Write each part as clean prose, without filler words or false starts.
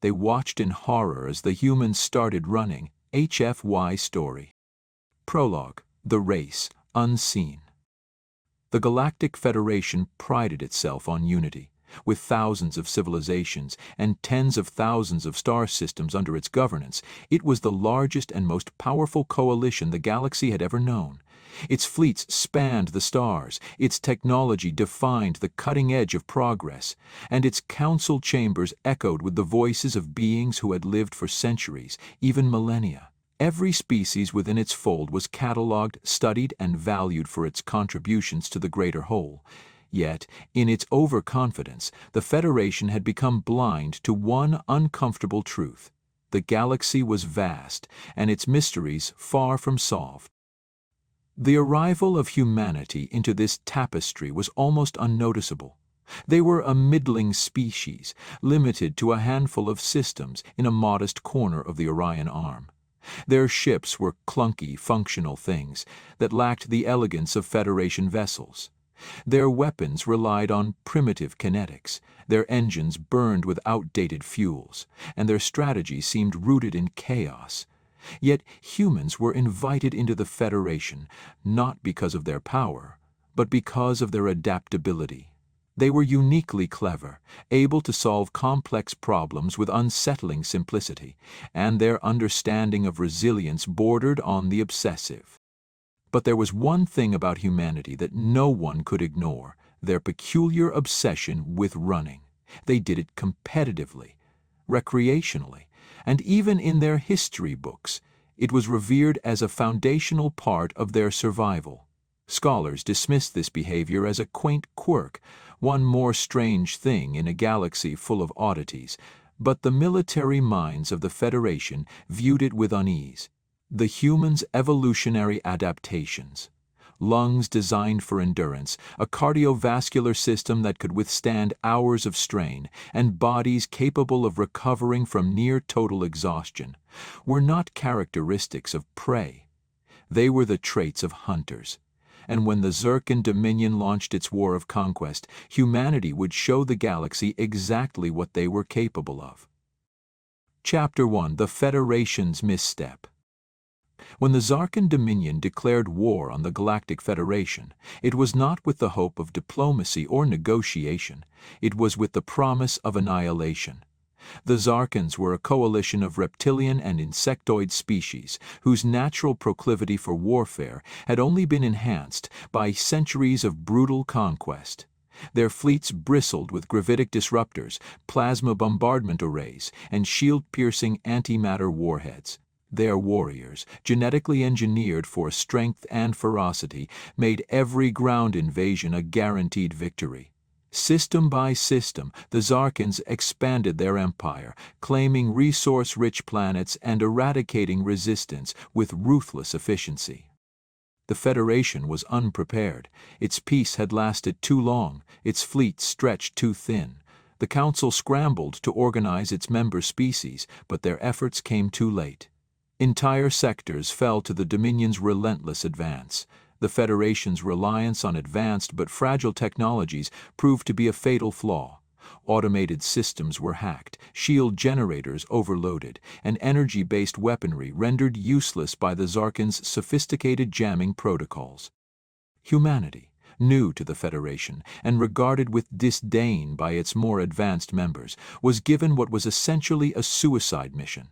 They watched in horror as the humans started running. HFY Story. Prologue: The Race, Unseen. The Galactic Federation prided itself on unity. With thousands of civilizations and tens of thousands of star systems under its governance, it was the largest and most powerful coalition the galaxy had ever known. Its fleets spanned the stars, its technology defined the cutting edge of progress, and its council chambers echoed with the voices of beings who had lived for centuries, even millennia. Every species within its fold was catalogued, studied, and valued for its contributions to the greater whole. Yet, in its overconfidence, the Federation had become blind to one uncomfortable truth. The galaxy was vast, and its mysteries far from solved. The arrival of humanity into this tapestry was almost unnoticeable. They were a middling species, limited to a handful of systems in a modest corner of the Orion Arm. Their ships were clunky, functional things that lacked the elegance of Federation vessels. Their weapons relied on primitive kinetics, their engines burned with outdated fuels, and their strategy seemed rooted in chaos. Yet humans were invited into the Federation not because of their power, but because of their adaptability. They were uniquely clever, able to solve complex problems with unsettling simplicity, and their understanding of resilience bordered on the obsessive. But there was one thing about humanity that no one could ignore: their peculiar obsession with running. They did it competitively, recreationally, and even in their history books, it was revered as a foundational part of their survival. Scholars dismissed this behavior as a quaint quirk, one more strange thing in a galaxy full of oddities, but the military minds of the Federation viewed it with unease. The humans' evolutionary adaptations. Lungs designed for endurance, a cardiovascular system that could withstand hours of strain, and bodies capable of recovering from near-total exhaustion, were not characteristics of prey. They were the traits of hunters. And when the Zarkan Dominion launched its war of conquest, humanity would show the galaxy exactly what they were capable of. Chapter 1: The Federation's Misstep. When the Zarkan Dominion declared war on the Galactic Federation, it was not with the hope of diplomacy or negotiation. It was with the promise of annihilation. The Zarkans were a coalition of reptilian and insectoid species whose natural proclivity for warfare had only been enhanced by centuries of brutal conquest. Their fleets bristled with gravitic disruptors, plasma bombardment arrays, and shield-piercing antimatter warheads. Their warriors, genetically engineered for strength and ferocity, made every ground invasion a guaranteed victory. System by system, the Zarkans expanded their empire, claiming resource-rich planets and eradicating resistance with ruthless efficiency. The Federation was unprepared. Its peace had lasted too long, its fleet stretched too thin. The Council scrambled to organize its member species, but their efforts came too late. Entire sectors fell to the Dominion's relentless advance. The Federation's reliance on advanced but fragile technologies proved to be a fatal flaw. Automated systems were hacked, shield generators overloaded, and energy-based weaponry rendered useless by the Zarkans' sophisticated jamming protocols. Humanity, new to the Federation and regarded with disdain by its more advanced members, was given what was essentially a suicide mission: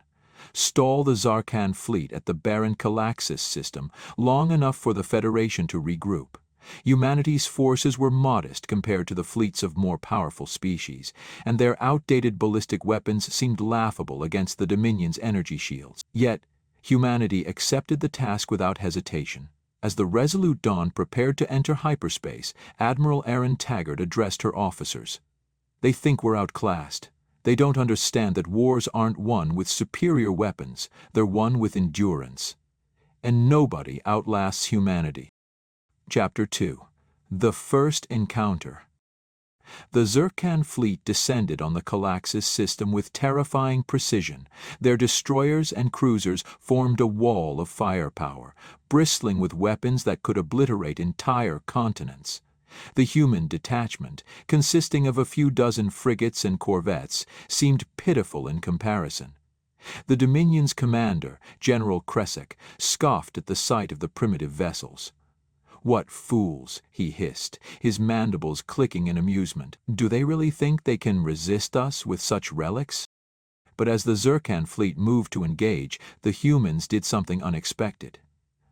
stall the Zarkan fleet at the barren Calaxis system long enough for the Federation to regroup. Humanity's forces were modest compared to the fleets of more powerful species, and their outdated ballistic weapons seemed laughable against the Dominion's energy shields. Yet, humanity accepted the task without hesitation. As the Resolute Dawn prepared to enter hyperspace, Admiral Erin Taggart addressed her officers. "They think we're outclassed. They don't understand that wars aren't won with superior weapons, they're won with endurance. And nobody outlasts humanity." Chapter 2: The First Encounter. The Zarkan fleet descended on the Calaxis system with terrifying precision. Their destroyers and cruisers formed a wall of firepower, bristling with weapons that could obliterate entire continents. The human detachment, consisting of a few dozen frigates and corvettes, seemed pitiful in comparison. The Dominion's commander, General Kresek, scoffed at the sight of the primitive vessels. "What fools," he hissed, his mandibles clicking in amusement. "Do they really think they can resist us with such relics?" But as the Zarkan fleet moved to engage, the humans did something unexpected.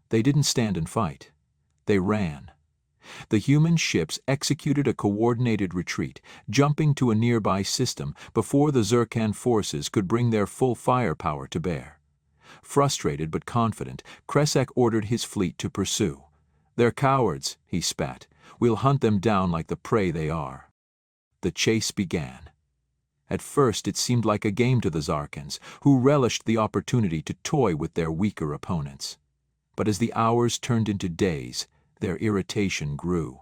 They didn't stand and fight. They ran. The human ships executed a coordinated retreat, jumping to a nearby system before the Zarkan forces could bring their full firepower to bear. Frustrated but confident, Kresek ordered his fleet to pursue. "They're cowards," he spat. "We'll hunt them down like the prey they are." The chase began. At first it seemed like a game to the Zarkans, who relished the opportunity to toy with their weaker opponents. But as the hours turned into days, their irritation grew.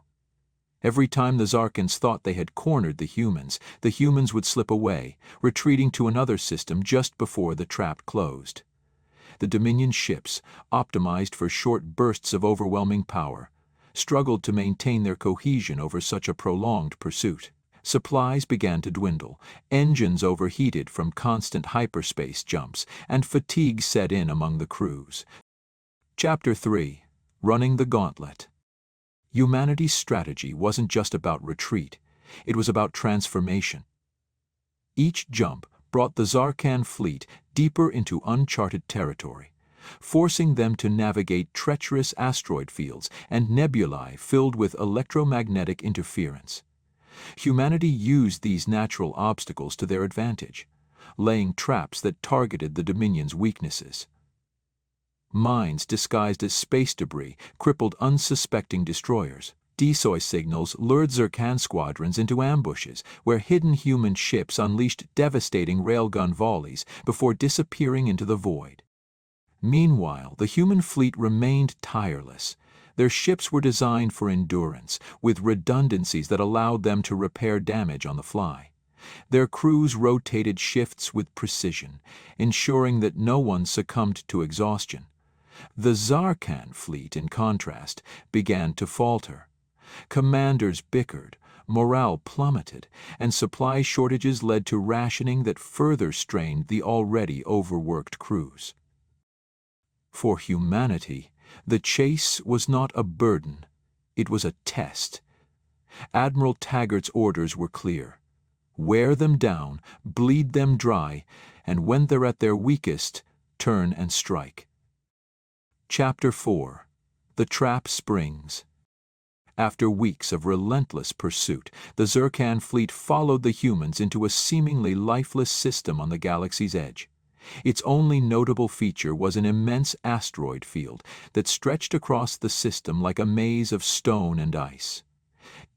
Every time the Zarkans thought they had cornered the humans would slip away, retreating to another system just before the trap closed. The Dominion ships, optimized for short bursts of overwhelming power, struggled to maintain their cohesion over such a prolonged pursuit. Supplies began to dwindle, engines overheated from constant hyperspace jumps, and fatigue set in among the crews. Chapter 3: Running the Gauntlet. Humanity's strategy wasn't just about retreat, it was about transformation. Each jump brought the Zarkan fleet deeper into uncharted territory, forcing them to navigate treacherous asteroid fields and nebulae filled with electromagnetic interference. Humanity used these natural obstacles to their advantage, laying traps that targeted the Dominion's weaknesses. Mines disguised as space debris crippled unsuspecting destroyers. Decoy signals lured Zarkan squadrons into ambushes where hidden human ships unleashed devastating railgun volleys before disappearing into the void. Meanwhile, the human fleet remained tireless. Their ships were designed for endurance, with redundancies that allowed them to repair damage on the fly. Their crews rotated shifts with precision, ensuring that no one succumbed to exhaustion. The Zarkan fleet, in contrast, began to falter. Commanders bickered, morale plummeted, and supply shortages led to rationing that further strained the already overworked crews. For humanity, the chase was not a burden, it was a test. Admiral Taggart's orders were clear. Wear them down, bleed them dry, and when they're at their weakest, turn and strike. Chapter 4: The Trap Springs. After weeks of relentless pursuit, the Zarkan fleet followed the humans into a seemingly lifeless system on the galaxy's edge. Its only notable feature was an immense asteroid field that stretched across the system like a maze of stone and ice.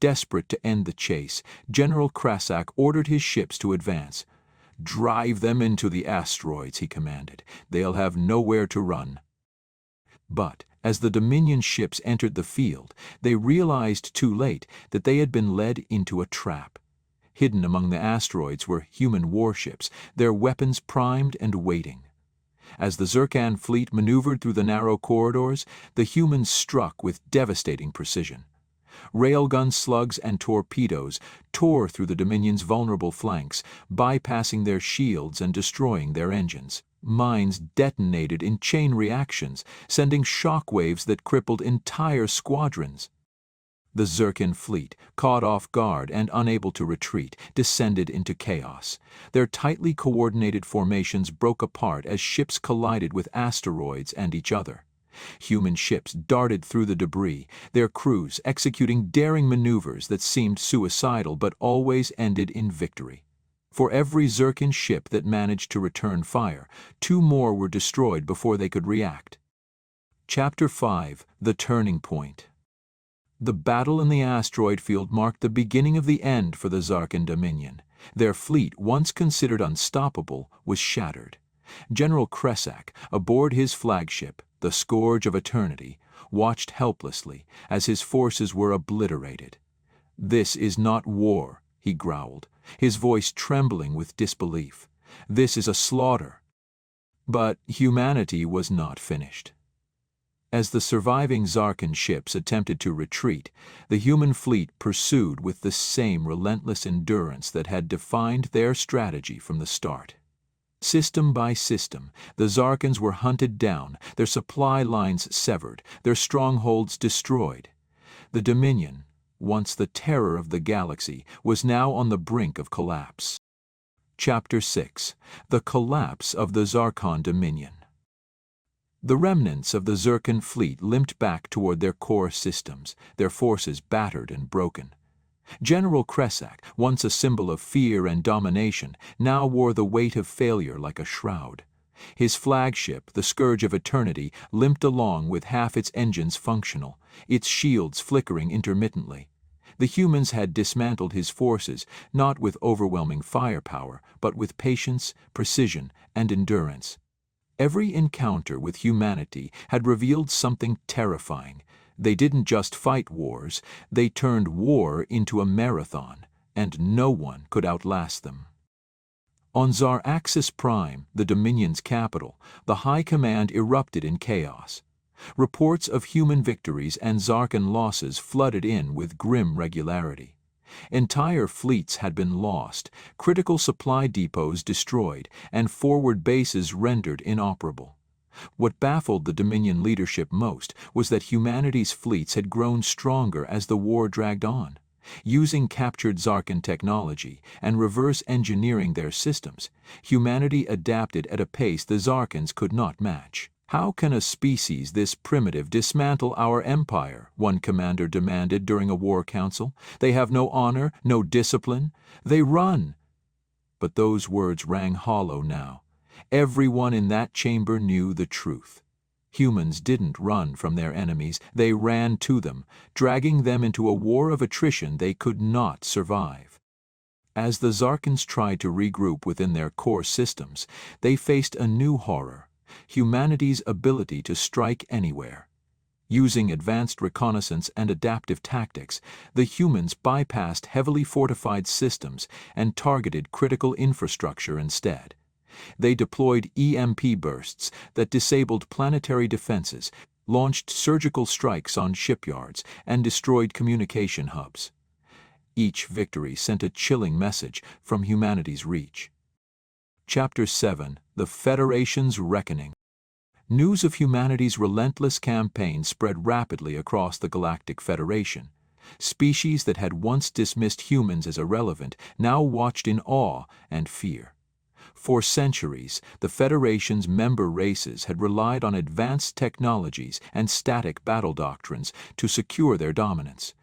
Desperate to end the chase, General Kresek ordered his ships to advance. "Drive them into the asteroids," he commanded. "They'll have nowhere to run." But as the Dominion ships entered the field, they realized too late that they had been led into a trap. Hidden among the asteroids were human warships, their weapons primed and waiting. As the Zarkan fleet maneuvered through the narrow corridors, the humans struck with devastating precision. Railgun slugs and torpedoes tore through the Dominion's vulnerable flanks, bypassing their shields and destroying their engines. Mines detonated in chain reactions, sending shockwaves that crippled entire squadrons. The Zarkan fleet, caught off guard and unable to retreat, descended into chaos. Their tightly coordinated formations broke apart as ships collided with asteroids and each other. Human ships darted through the debris, their crews executing daring maneuvers that seemed suicidal but always ended in victory. For every Zarkan ship that managed to return fire, 2 more were destroyed before they could react. Chapter 5: The Turning Point. The battle in the asteroid field marked the beginning of the end for the Zarkan Dominion. Their fleet, once considered unstoppable, was shattered. General Kresek, aboard his flagship, the Scourge of Eternity, watched helplessly as his forces were obliterated. "This is not war," he growled, his voice trembling with disbelief. "This is a slaughter." But humanity was not finished. As the surviving Zarkan ships attempted to retreat, the human fleet pursued with the same relentless endurance that had defined their strategy from the start. System by system, the Zarkans were hunted down, their supply lines severed, their strongholds destroyed. The Dominion, once the terror of the galaxy, was now on the brink of collapse. Chapter 6: The Collapse of the Zarkan Dominion. The remnants of the Zarkan fleet limped back toward their core systems, their forces battered and broken. General Kresak, once a symbol of fear and domination, now wore the weight of failure like a shroud. His flagship, the Scourge of Eternity, limped along with half its engines functional, its shields flickering intermittently. The humans had dismantled his forces, not with overwhelming firepower, but with patience, precision, and endurance. Every encounter with humanity had revealed something terrifying. They didn't just fight wars, they turned war into a marathon, and no one could outlast them. On Zaraxis Prime, the Dominion's capital, the High Command erupted in chaos. Reports of human victories and Zarkan losses flooded in with grim regularity. Entire fleets had been lost, critical supply depots destroyed, and forward bases rendered inoperable. What baffled the Dominion leadership most was that humanity's fleets had grown stronger as the war dragged on. Using captured Zarkan technology and reverse engineering their systems, humanity adapted at a pace the Zarkans could not match. "How can a species this primitive dismantle our empire?" one commander demanded during a war council. "They have no honor, no discipline. They run." But those words rang hollow now. Everyone in that chamber knew the truth. Humans didn't run from their enemies, they ran to them, dragging them into a war of attrition they could not survive. As the Zarkans tried to regroup within their core systems, they faced a new horror: humanity's ability to strike anywhere. Using advanced reconnaissance and adaptive tactics, the humans bypassed heavily fortified systems and targeted critical infrastructure instead. They deployed EMP bursts that disabled planetary defenses, launched surgical strikes on shipyards, and destroyed communication hubs. Each victory sent a chilling message from humanity's reach. Chapter 7: The Federation's Reckoning. News of humanity's relentless campaign spread rapidly across the Galactic Federation. Species that had once dismissed humans as irrelevant now watched in awe and fear. For centuries, the Federation's member races had relied on advanced technologies and static battle doctrines to secure their dominance.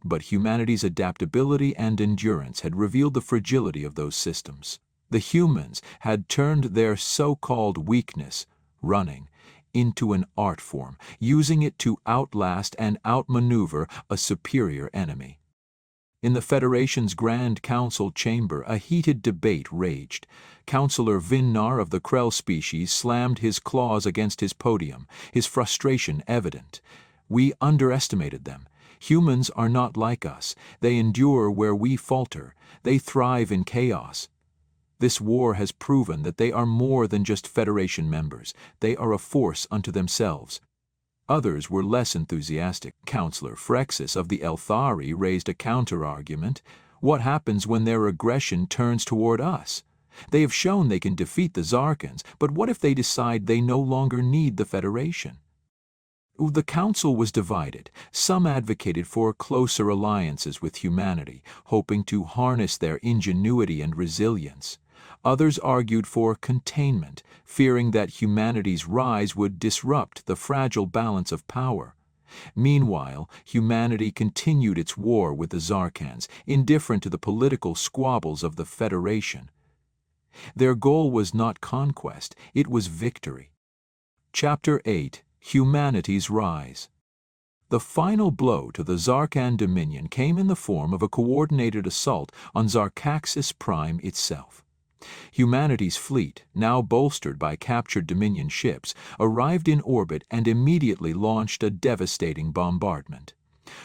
But humanity's adaptability and endurance had revealed the fragility of those systems. The humans had turned their so-called weakness, running, into an art form, using it to outlast and outmaneuver a superior enemy. In the Federation's Grand Council chamber, a heated debate raged. Councillor Vinnar of the Krell species slammed his claws against his podium, his frustration evident. "We underestimated them. Humans are not like us. They endure where we falter. They thrive in chaos. This war has proven that they are more than just Federation members. They are a force unto themselves." Others were less enthusiastic. Councillor Frexis of the Elthari raised a counter-argument. "What happens when their aggression turns toward us? They have shown they can defeat the Zarkans, but what if they decide they no longer need the Federation?" The council was divided. Some advocated for closer alliances with humanity, hoping to harness their ingenuity and resilience. Others argued for containment, fearing that humanity's rise would disrupt the fragile balance of power. Meanwhile, humanity continued its war with the Zarkans, indifferent to the political squabbles of the Federation. Their goal was not conquest, it was victory. Chapter 8: Humanity's Rise. The final blow to the Zarkan Dominion came in the form of a coordinated assault on Zaraxis Prime itself. Humanity's fleet, now bolstered by captured Dominion ships, arrived in orbit and immediately launched a devastating bombardment.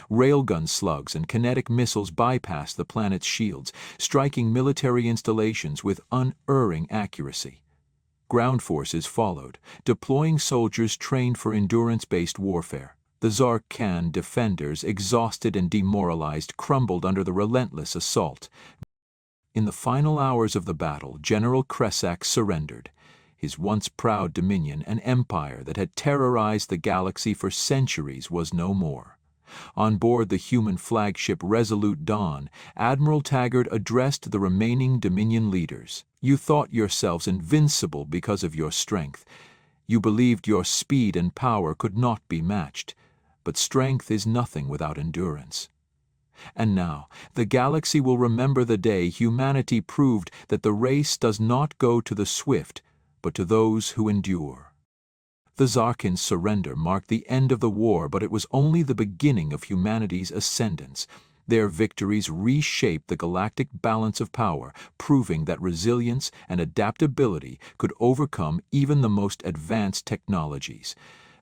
Railgun slugs and kinetic missiles bypassed the planet's shields, striking military installations with unerring accuracy. Ground forces followed, deploying soldiers trained for endurance-based warfare. The Zarkan defenders, exhausted and demoralized, crumbled under the relentless assault. In the final hours of the battle, General Kresak surrendered. His once proud dominion, an empire that had terrorized the galaxy for centuries, was no more. On board the human flagship Resolute Dawn, Admiral Taggart addressed the remaining Dominion leaders. "You thought yourselves invincible because of your strength. You believed your speed and power could not be matched. But strength is nothing without endurance. And now, the galaxy will remember the day humanity proved that the race does not go to the swift, but to those who endure." The Zarkan's surrender marked the end of the war, but it was only the beginning of humanity's ascendance. Their victories reshaped the galactic balance of power, proving that resilience and adaptability could overcome even the most advanced technologies.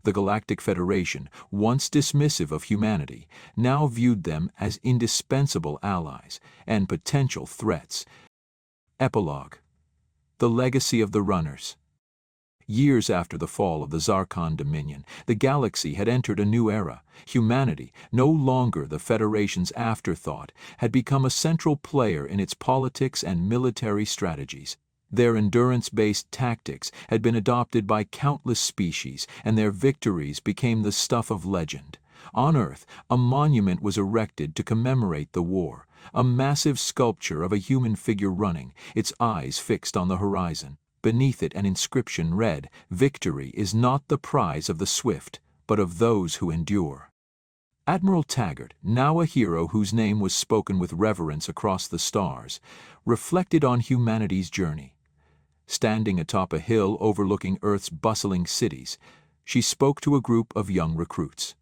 The Galactic Federation, once dismissive of humanity, now viewed them as indispensable allies and potential threats. Epilogue: The legacy of the runners. Years after the fall of the Zarkan Dominion, the galaxy had entered a new era. Humanity, no longer the Federation's afterthought, had become a central player in its politics and military strategies. Their endurance-based tactics had been adopted by countless species, and their victories became the stuff of legend. On Earth, a monument was erected to commemorate the war, a massive sculpture of a human figure running, its eyes fixed on the horizon. Beneath it an inscription read, "Victory is not the prize of the swift, but of those who endure." Admiral Taggart, now a hero whose name was spoken with reverence across the stars, reflected on humanity's journey. Standing atop a hill overlooking Earth's bustling cities, she spoke to a group of young recruits.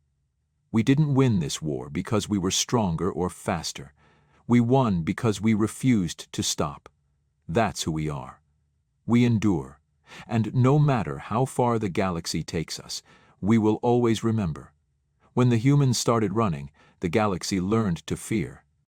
"We didn't win this war because we were stronger or faster. We won because we refused to stop. That's who we are. We endure, and no matter how far the galaxy takes us, we will always remember. When the humans started running, the galaxy learned to fear.